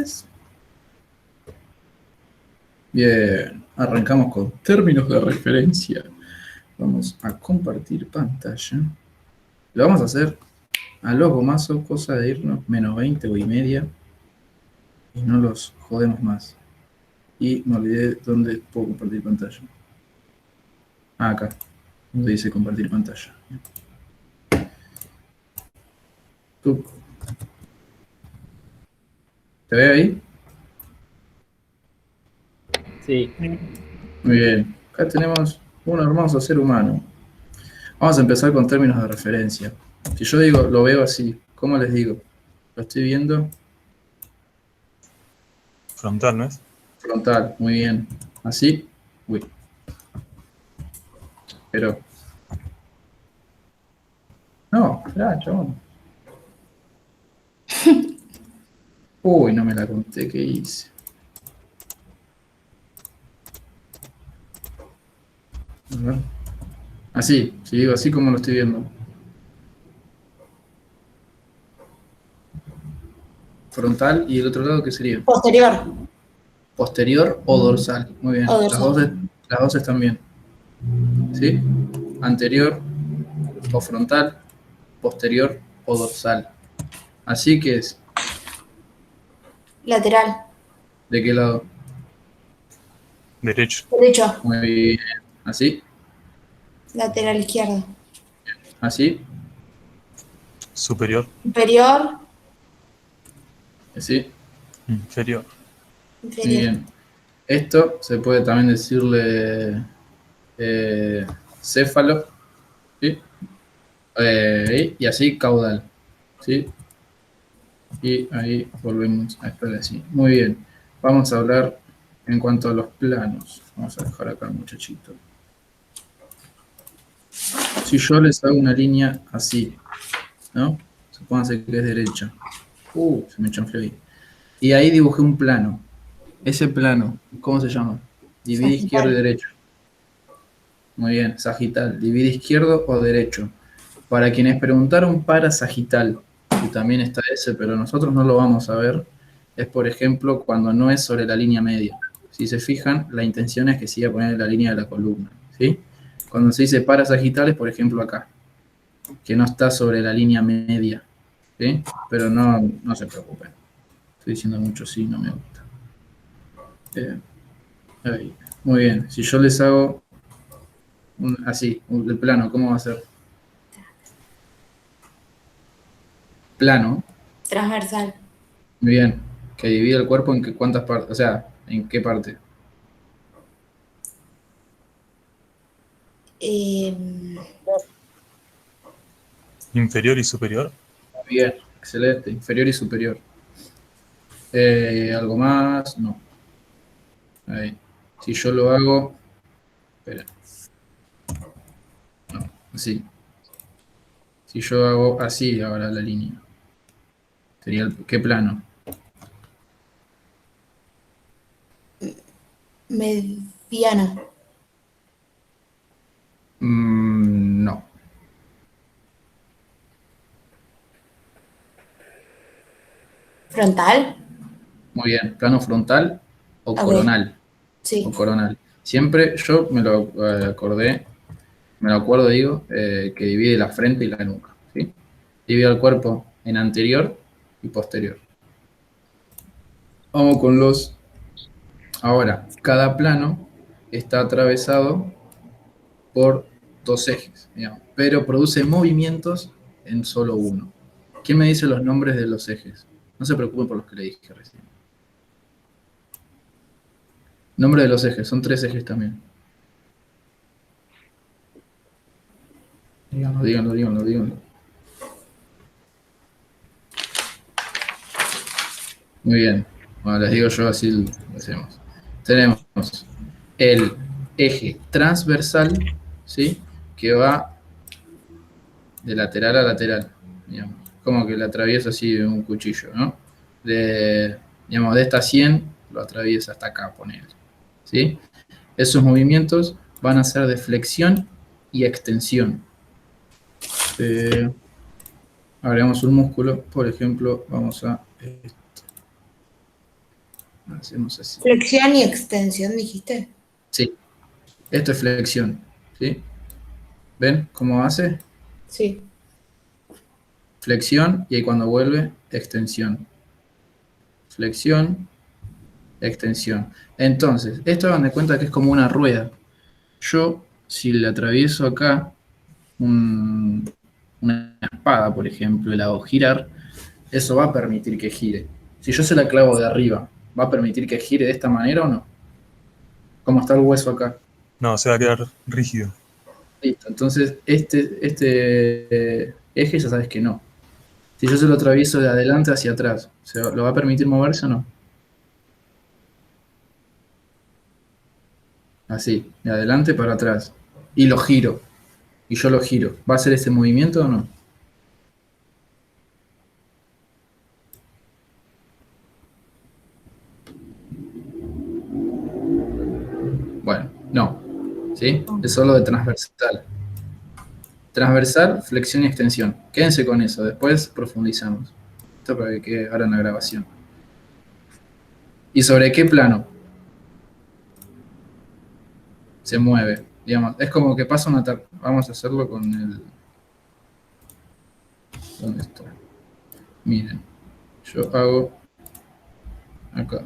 entonces. Bien, arrancamos con términos de referencia. Vamos a compartir pantalla. Lo vamos a hacer a los gomazos, cosa de irnos menos 20 o y media. Y no los jodemos más. Y me olvidé dónde puedo compartir pantalla. Ah, acá, donde dice compartir pantalla. ¿Tú? ¿Te ve ahí? Sí. Muy bien. Acá tenemos un hermoso ser humano. Vamos a empezar con términos de referencia. Si yo digo, lo veo así, ¿cómo les digo? Lo estoy viendo Frontal, ¿no es? frontal, muy bien. Así, uy, pero... No, esperá, chabón. Uy, no me la conté, ¿qué hice? A ver. Así, si digo así como lo estoy viendo. Frontal y el otro lado, ¿qué sería? Posterior. Posterior o dorsal. Muy bien, O las dos, dorsal. las dos están bien. ¿Sí? Anterior o frontal, posterior o dorsal. Así que es, Lateral. ¿de qué lado? Derecho. Derecho. Muy bien. Así, Lateral izquierdo. así, Superior. Superior. así. Inferior. Muy Inferior. bien. Esto se puede también decirle céfalo, ¿sí? Y así caudal, ¿sí? Y ahí volvemos a estar así. Muy bien. Vamos a hablar en cuanto a los planos. Vamos a dejar acá al muchachito. Si yo les hago una línea así, ¿no? Supónganse que es derecha. Se me chanfleó ahí. Y ahí dibujé un plano. Ese plano, ¿cómo se llama? Divide Sagital. izquierdo y derecho. Muy bien, sagital. Divide izquierdo o derecho. Para quienes preguntaron para sagital, que también está ese, pero nosotros no lo vamos a ver, es por ejemplo cuando no es sobre la línea media. Si se fijan, la intención es que siga poniendo la línea de la columna. ¿Sí? Cuando se dice para sagital es por ejemplo acá, que no está sobre la línea media. ¿Sí? Pero no se preocupen. Estoy diciendo mucho sí, no me gusta. Ahí. Muy bien, si yo les hago así, el plano, ¿cómo va a ser? Plano, Transversal. muy bien, que divide el cuerpo en cuántas partes, o sea, ¿en qué parte? Inferior y superior. Bien, excelente, inferior y superior. ¿Algo más? No. Ahí. Si yo lo hago, espera, no, así. Si yo hago así ahora la línea, sería ¿qué plano? Mediano. No. Frontal. Muy bien, plano frontal o Ok. coronal. Sí. O coronal. Siempre yo me lo me lo acuerdo, digo, que divide la frente y la nuca. ¿Sí? Divide el cuerpo en anterior y posterior. Vamos con los... Ahora, cada plano está atravesado por dos ejes, digamos, pero produce movimientos en solo uno. ¿Quién me dice los nombres de los ejes? No se preocupen por los que le dije recién. Nombre de los ejes, son tres ejes también. Díganlo. Muy bien. Bueno, les digo yo, así lo hacemos. Tenemos el eje transversal, ¿sí? Que va de lateral a lateral, digamos. Como que lo atraviesa así de un cuchillo, ¿no? Digamos, de esta 100 lo atraviesa hasta acá, ponele. ¿Sí? Esos movimientos van a ser de flexión y extensión. Agregamos un músculo, por ejemplo, vamos a... Hacemos así. Flexión y extensión, dijiste. Sí, esto es flexión, ¿sí? ¿Ven cómo hace? Sí. Flexión y ahí cuando vuelve, extensión. Flexión, extensión. Entonces, esto hagan de cuenta que es como una rueda. Yo, si le atravieso acá una espada, por ejemplo, y la hago girar, eso va a permitir que gire. Si yo se la clavo de arriba, ¿va a permitir que gire de esta manera o no? ¿Cómo está el hueso acá? No, se va a quedar rígido. Listo, entonces eje ya sabes que no. Si yo se lo atravieso de adelante hacia atrás, ¿lo va a permitir moverse o no? Así, de adelante para atrás. Y lo giro. Y yo lo giro. ¿Va a hacer ese movimiento o no? Bueno, no. ¿Sí? Es solo de transversal. Transversal, flexión y extensión. Quédense con eso, después profundizamos. Esto para que quede ahora en la grabación. ¿Y sobre qué plano se mueve? Digamos, es como que pasa una... Vamos a hacerlo con el... ¿Dónde está? Miren, yo hago acá.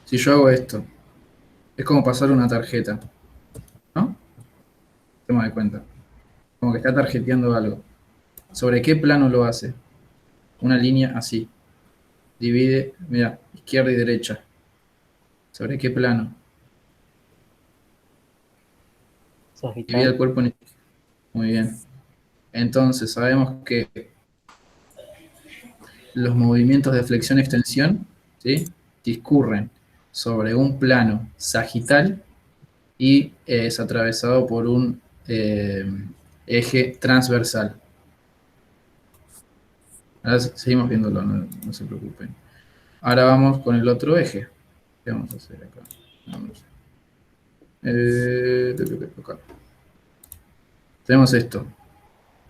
Si yo hago esto, es como pasar una tarjeta, ¿no? Toma de cuenta. Como que está tarjeteando algo. ¿Sobre qué plano lo hace? Una línea así. Divide, mira, izquierda y derecha. ¿Sobre qué plano? Divide el Sagital. cuerpo en... Muy bien. Entonces, sabemos que los movimientos de flexión-extensión, ¿sí?, discurren sobre un plano sagital y es atravesado por un eje transversal. Ahora seguimos viéndolo, no se preocupen. Ahora vamos con el otro eje. ¿Qué vamos a hacer acá? Vamos. Acá. Tenemos esto.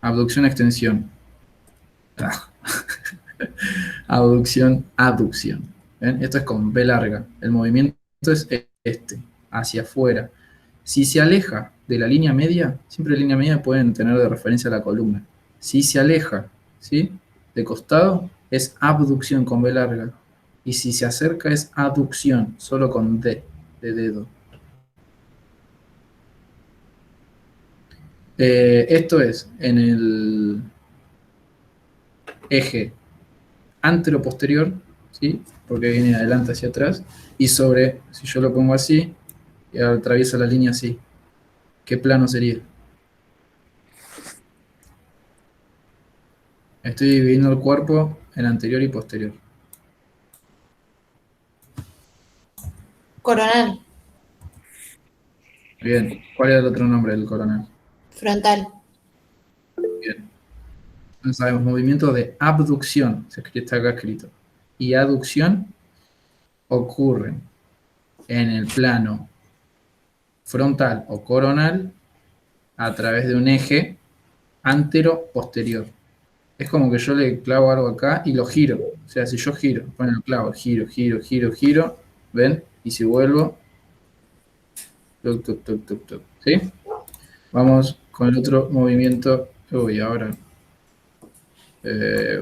Abducción, extensión. Ah. Abducción, aducción. ¿Ven? Esto es con B larga. El movimiento es este, hacia afuera. Si se aleja de la línea media, siempre la línea media pueden tener de referencia la columna. Si se aleja, ¿sí?, de costado, es abducción con B larga. Y si se acerca es aducción, solo con D, de dedo. Esto es en el eje antero-posterior, ¿sí?, porque viene de adelante hacia atrás, y sobre, si yo lo pongo así, y atraviesa la línea así, ¿qué plano sería? Estoy dividiendo el cuerpo en anterior y posterior. Coronal. Bien, ¿cuál era el otro nombre del coronel? Frontal. Bien. Entonces sabemos, movimiento de abducción, está acá escrito, y aducción ocurren en el plano frontal o coronal a través de un eje antero-posterior. Es como que yo le clavo algo acá y lo giro. O sea, si yo giro, bueno, lo clavo, giro, giro, giro, giro, ¿ven? Y si vuelvo, tuc, tuc, tuc, tuc, tuc, ¿sí? Vamos con el otro movimiento. Uy, ahora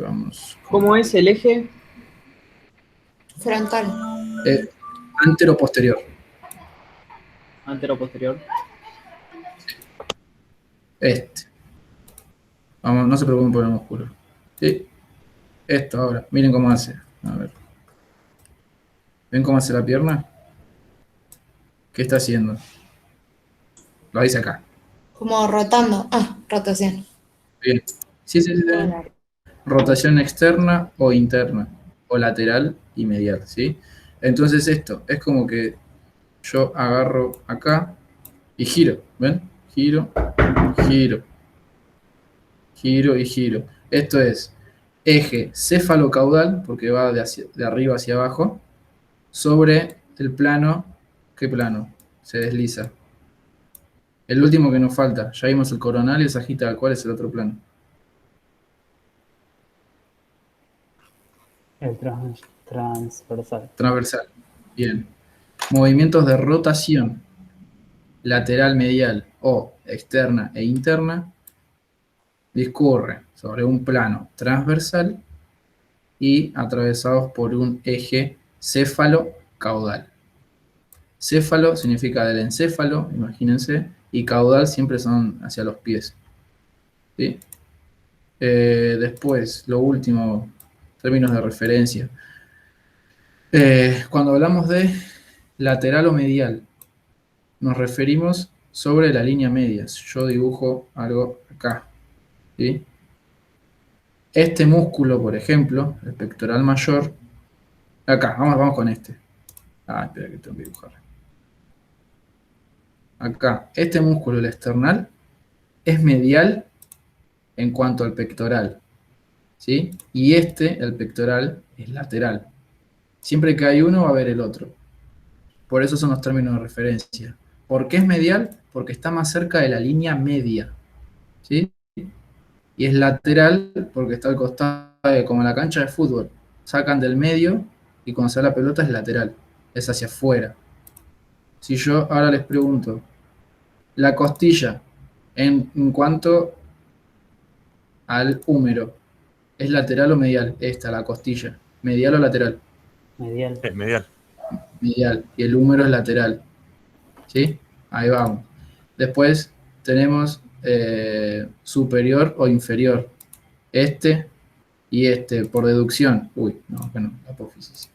vamos. ¿Cómo es el eje? Frontal. Antero-posterior. Antero-posterior. Este. Vamos, no se preocupen por el músculo. ¿Sí? Esto ahora. Miren cómo hace. A ver. ¿Ven cómo hace la pierna? ¿Qué está haciendo? Lo dice acá. Como rotando. Ah, rotación. Bien. Sí, sí, sí, sí. Rotación externa o interna. O lateral y medial, ¿sí? Entonces esto es como que yo agarro acá y giro. ¿Ven? Giro, giro, giro y giro. Esto es eje cefalocaudal, porque va de arriba hacia abajo, sobre el plano. ¿Qué plano? Se desliza. El último que nos falta. Ya vimos el coronal y el sagital. ¿Cuál es el otro plano? El transversal. Transversal. Transversal. Bien. Movimientos de rotación lateral, medial o externa e interna discurren sobre un plano transversal y atravesados por un eje céfalo-caudal. Céfalo significa del encéfalo, imagínense, y caudal siempre son hacia los pies. ¿Sí? Después, lo último, términos de referencia. Cuando hablamos de lateral o medial, nos referimos sobre la línea media. Yo dibujo algo acá. ¿Sí? Este músculo, por ejemplo, el pectoral mayor, acá, vamos con este. Espera que tengo que dibujar. Acá, este músculo, el esternal, es medial en cuanto al pectoral, ¿sí? Y el pectoral, es lateral. Siempre que hay uno va a haber el otro. Por eso son los términos de referencia. ¿Por qué es medial? Porque está más cerca de la línea media, ¿sí? Y es lateral porque está al costado, como en la cancha de fútbol. Sacan del medio y cuando sale la pelota es lateral, es hacia afuera. Si yo ahora les pregunto, la costilla, en cuanto al húmero, ¿es lateral o medial? Esta, la costilla. ¿Medial o lateral? Medial. Es medial. Medial. Y el húmero es lateral. ¿Sí? Ahí vamos. Después tenemos superior o inferior. Este y este, por deducción. Uy, no, acá no, la apófisis.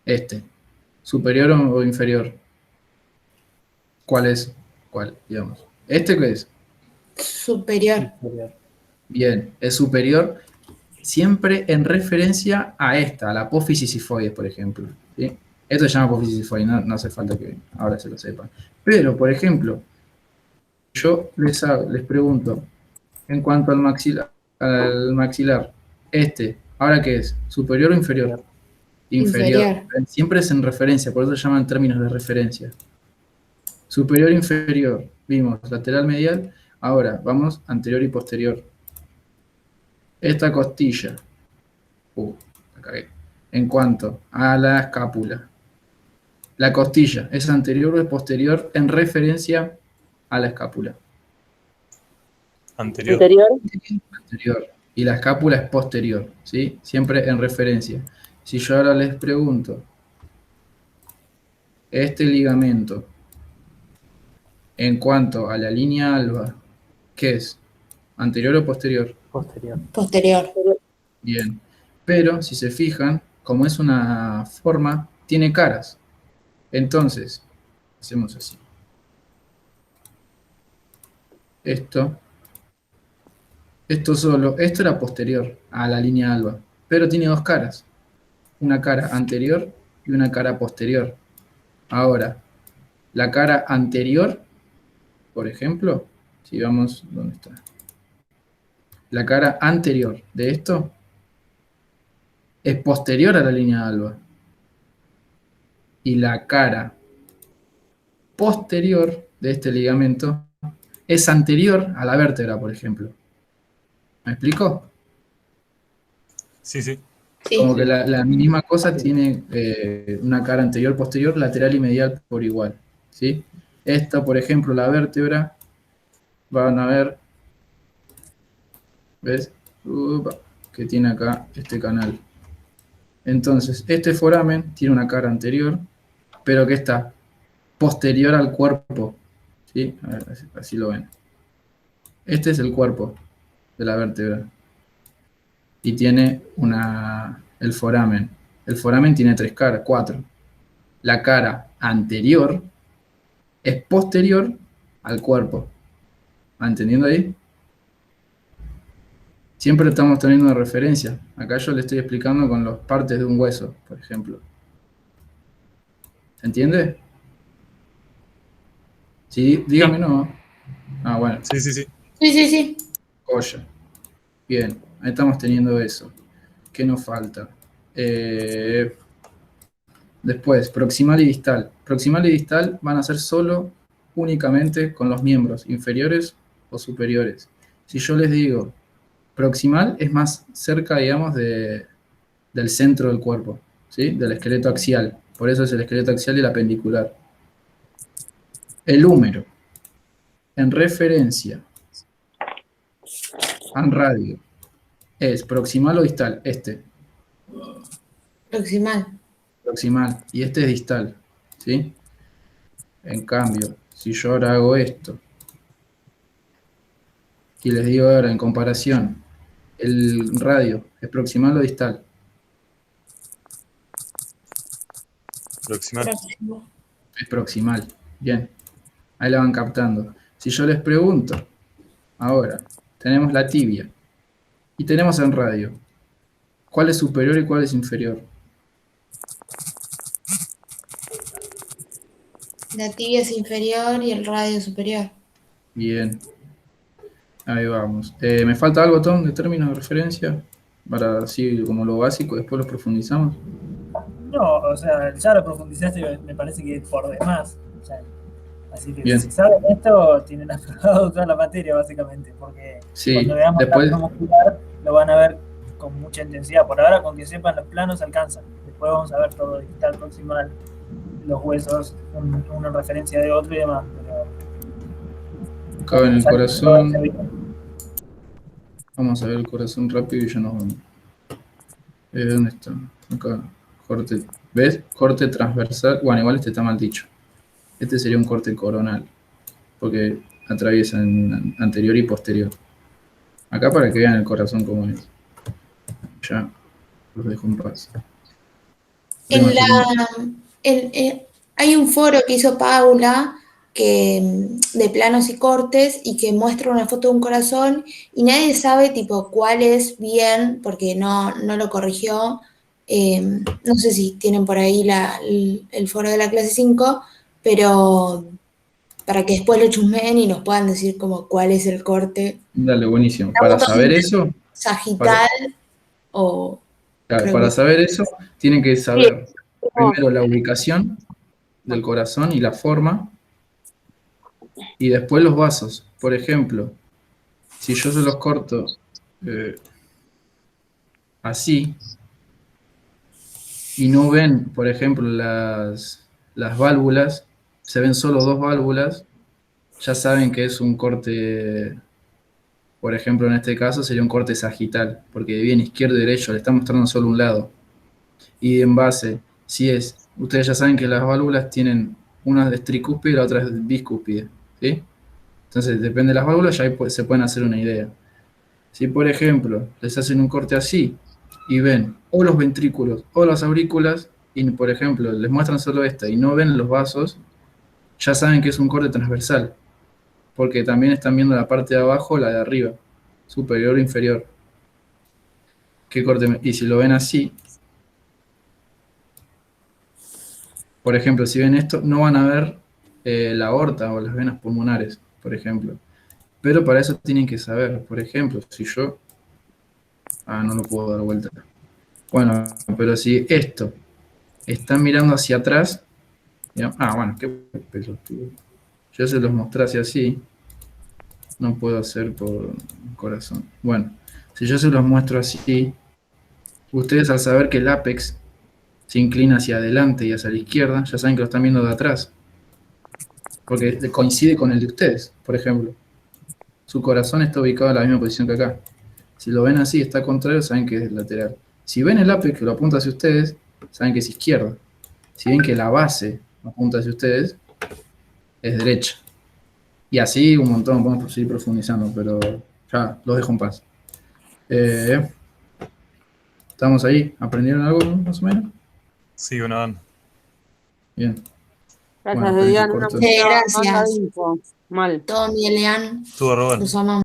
Este. ¿Superior o inferior? ¿Cuál es? ¿Cuál, digamos? ¿Este qué es? Superior. Inferior. Bien, es superior siempre en referencia a esta, a la apófisis sifoides, por ejemplo. ¿Sí? Esto se llama apófisis sifoide, no hace falta que ahora se lo sepan. Pero, por ejemplo, yo les pregunto, en cuanto al maxilar, ¿ahora qué es? ¿Superior o inferior? Inferior. Siempre es en referencia, por eso se llaman términos de referencia. Superior e inferior, vimos lateral medial, ahora vamos anterior y posterior. Esta costilla, la cagué. En cuanto a la escápula, la costilla es anterior o es posterior en referencia a la escápula. Anterior. Anterior. Y la escápula es posterior, ¿sí? Siempre en referencia. Si yo ahora les pregunto, este ligamento, en cuanto a la línea alba, ¿qué es? ¿Anterior o posterior? Posterior. Posterior. Bien. Pero, si se fijan, como es una forma, tiene caras. Entonces, hacemos así. Esto era posterior a la línea alba, pero tiene dos caras. Una cara anterior y una cara posterior. Ahora, la cara anterior, por ejemplo, si vamos, ¿dónde está? La cara anterior de esto es posterior a la línea alba. Y la cara posterior de este ligamento es anterior a la vértebra, por ejemplo. ¿Me explico? Sí, sí. Sí. Como que la misma cosa tiene una cara anterior, posterior, lateral y medial por igual. ¿Sí? Esta, por ejemplo, la vértebra, van a ver, ¿ves? Upa, que tiene acá este canal. Entonces, este foramen tiene una cara anterior, pero que está posterior al cuerpo. ¿Sí? A ver, así lo ven. Este es el cuerpo de la vértebra. Y tiene el foramen. El foramen tiene tres caras, cuatro. La cara anterior es posterior al cuerpo. ¿Va entendiendo ahí? Siempre estamos teniendo una referencia. Acá yo le estoy explicando con las partes de un hueso, por ejemplo. ¿Se entiende? Sí, dígame no. Bueno, Sí, sí, sí. Sí, sí, sí. joya. Bien, ahí estamos teniendo eso. ¿Qué nos falta? Después, proximal y distal. Proximal y distal van a ser únicamente con los miembros inferiores o superiores. Si yo les digo, proximal es más cerca, digamos, del centro del cuerpo. ¿sí? Del esqueleto axial. Por eso es el esqueleto axial y el apendicular. El húmero, en referencia al radio, ¿es proximal o distal? Este, Proximal. proximal, y este es distal, ¿sí? En cambio, si yo ahora hago esto, y les digo ahora en comparación, ¿el radio es proximal o distal? Proximal. Próximo. Es proximal. Bien, ahí la van captando. Si yo les pregunto, ahora, tenemos la tibia y tenemos en radio, ¿cuál es superior y cuál es inferior? La tibia es inferior y el radio superior. Bien, ahí vamos. ¿Me falta algo, Tom, de términos de referencia? Para así como lo básico, después lo profundizamos. No, o sea, ya lo profundizaste, me parece que por demás. O sea, así que Bien. si saben esto, tienen aprobado toda la materia, básicamente, porque Sí, cuando veamos después, la muscular, lo van a ver con mucha intensidad. Por ahora, con que sepan los planos, alcanzan. Después vamos a ver todo digital, proximal, los huesos, uno en referencia de otro y demás. Pero acá en el ya todo corazón, se ve. vamos a ver el corazón rápido y ya nos vamos. ¿Dónde está? Acá, corte. ¿Ves? Corte transversal. Bueno, igual este está mal dicho. Este sería un corte coronal, porque atraviesan anterior y posterior. Acá para que vean el corazón como es. Ya, los dejo en paz. En la, hay un foro que hizo Paula de planos y cortes y que muestra una foto de un corazón y nadie sabe tipo cuál es bien porque no lo corrigió. No sé si tienen por ahí el foro de la clase 5, pero para que después lo chusmeen y nos puedan decir como cuál es el corte. Dale, buenísimo. La Para foto saber eso, sagital o claro, creo para que saber eso, tienen que Sí, saber no, primero la ubicación del corazón y la forma, y después los vasos. Por ejemplo, si yo se los corto así, y no ven, por ejemplo, las válvulas, se ven solo dos válvulas, ya saben que es un corte, por ejemplo, en este caso sería un corte sagital, porque viene izquierdo y derecho, le está mostrando solo un lado. Y en base, si es, ustedes ya saben que las válvulas tienen una es tricúspide y la otra es biscúspide, ¿sí? Entonces, depende de las válvulas, ya ahí se pueden hacer una idea. Si, por ejemplo, les hacen un corte así y ven o los ventrículos o las aurículas, y por ejemplo, les muestran solo esta y no ven los vasos, ya saben que es un corte transversal, porque también están viendo la parte de abajo o la de arriba, superior o inferior. ¿Qué corte? Y si lo ven así, por ejemplo, si ven esto, no van a ver la aorta o las venas pulmonares, por ejemplo. Pero para eso tienen que saber, por ejemplo, si yo... Ah, no lo puedo dar vuelta. Bueno, pero si esto está mirando hacia atrás... bueno, qué pelotudo. Yo se los mostrase así. No puedo hacer por corazón. Bueno, si yo se los muestro así, ustedes al saber que el ápex se inclina hacia adelante y hacia la izquierda, ya saben que lo están viendo de atrás. Porque coincide con el de ustedes, por ejemplo. Su corazón está ubicado en la misma posición que acá. Si lo ven así, está contrario, saben que es lateral. Si ven el ápex que lo apunta hacia ustedes, saben que es izquierda. Si ven que la base apunta hacia ustedes, es derecha. Y así un montón, podemos seguir profundizando, pero ya, los dejo en paz. ¿Estamos ahí? ¿Aprendieron algo más o menos? Sí, una van. Bien. gracias, Bueno, esperen que Diana, corto. Sí, no la gracias. info. Mal. Tommy, Elian, Estuvo Robert. los amamos.